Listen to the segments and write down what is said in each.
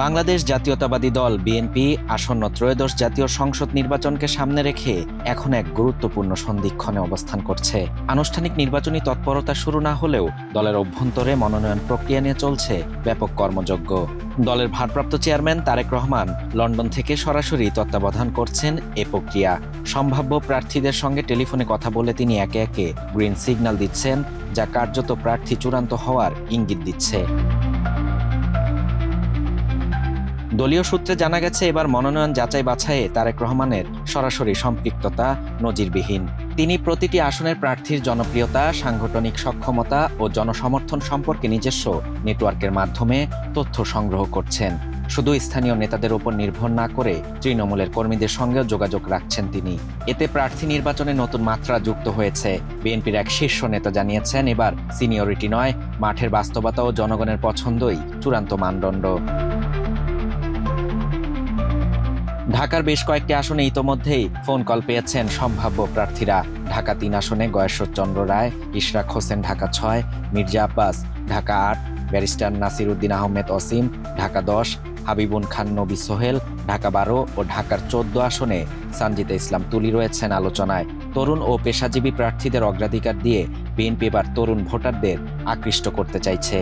বাংলাদেশ জাতীয়তাবাদী দল বিএনপি আসন্ন ত্রয়োদশ জাতীয় সংসদ নির্বাচনকে সামনে রেখে এখন এক গুরুত্বপূর্ণ সন্ধিক্ষণে অবস্থান করছে। আনুষ্ঠানিক নির্বাচনী তৎপরতা শুরু না হলেও দলের অভ্যন্তরে মনোনয়ন প্রক্রিয়া নিয়ে চলছে ব্যাপক কর্মযজ্ঞ। দলের ভারপ্রাপ্ত চেয়ারম্যান তারেক রহমান লন্ডন থেকে সরাসরি তত্ত্বাবধান করছেন এ প্রক্রিয়া। সম্ভাব্য প্রার্থীদের সঙ্গে টেলিফোনে কথা বলে তিনি একে একে গ্রিন সিগন্যাল দিচ্ছেন, যা কার্যত প্রার্থী চূড়ান্ত হওয়ার ইঙ্গিত দিচ্ছে। দলীয় সূত্রে জানা গেছে, এবার মনোনয়ন যাচাই বাছাইয়ে তারেক রহমানের সরাসরি সম্পৃক্ততা নজিরবিহীন। তিনি প্রতিটি আসনের প্রার্থীর জনপ্রিয়তা, সাংগঠনিক সক্ষমতা ও জনসমর্থন সম্পর্কে নিজস্ব নেটওয়ার্কের মাধ্যমে তথ্য সংগ্রহ করছেন। শুধু স্থানীয় নেতাদের উপর নির্ভর না করে তৃণমূলের কর্মীদের সঙ্গেও যোগাযোগ রাখছেন তিনি। এতে প্রার্থী নির্বাচনে নতুন মাত্রা যুক্ত হয়েছে। বিএনপির এক শীর্ষ নেতা জানিয়েছেন, এবার সিনিয়রিটি নয়, মাঠের বাস্তবতা ও জনগণের পছন্দই চূড়ান্ত মানদণ্ড। ঢাকার বেশ কয়েকটি আসনে ইতোমধ্যেই ফোন কল পেয়েছেন সম্ভাব্য প্রার্থীরা। ঢাকা ৩ আসনে গয়েশ্বরচন্দ্র রায়, ইশরাক হোসেন ঢাকা ৬, মির্জা আব্বাস ঢাকা ৮, ব্যারিস্টার নাসির উদ্দিন আহমেদ অসীম ঢাকা ১০, হাবিবুন খান নবী সোহেল ঢাকা ১২ ও ঢাকার ১৪ আসনে সানজিদা ইসলাম তুলি রয়েছেন আলোচনায়। তরুণ ও পেশাজীবী প্রার্থীদের অগ্রাধিকার দিয়ে বিএনপি এবার তরুণ ভোটারদের আকৃষ্ট করতে চাইছে।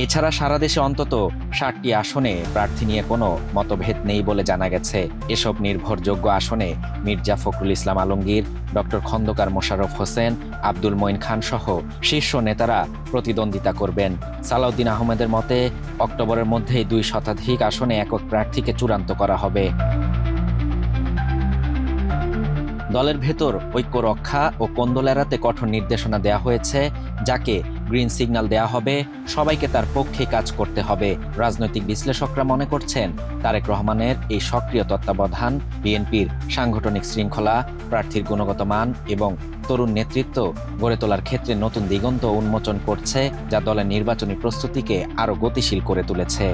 এছাড়া সারা দেশে অন্তত ৬০টি আসনে প্রার্থী নিয়ে কোনো মতভেদ নেই বলে জানা গেছে। এসব নির্ভরযোগ্য আসনে মির্জা ফখরুল ইসলাম আলমগীর, ডক্টর খন্দকার মোশাররফ হোসেন, আব্দুল মঈন খান সহ শীর্ষ নেতারা প্রতিদ্বন্দ্বিতা করবেন। সালাউদ্দিন আহমেদের মতে, অক্টোবরের মধ্যেই ২ শতাধিক আসনে একক প্রার্থীকে চূড়ান্ত করা হবে। দলের ভেতর ঐক্য রক্ষা ও কোন্দল এড়াতে কঠোর নির্দেশনা দেওয়া হয়েছে, যাকে গ্রিন সিগন্যাল দেওয়া হবে। সবাইকে তার পক্ষে কাজ করতে হবে। রাজনৈতিক বিশ্লেষকরা মনে করছেন, তারেক রহমানের এই সক্রিয় তত্ত্বাবধান বিএনপির সাংগঠনিক শৃঙ্খলা, প্রার্থীর গুণগত মান এবং তরুণ নেতৃত্ব গড়ে তোলার ক্ষেত্রে নতুন দিগন্ত উন্মোচন করছে, যা দলের নির্বাচনী প্রস্তুতিকে আরও গতিশীল করে তুলেছে।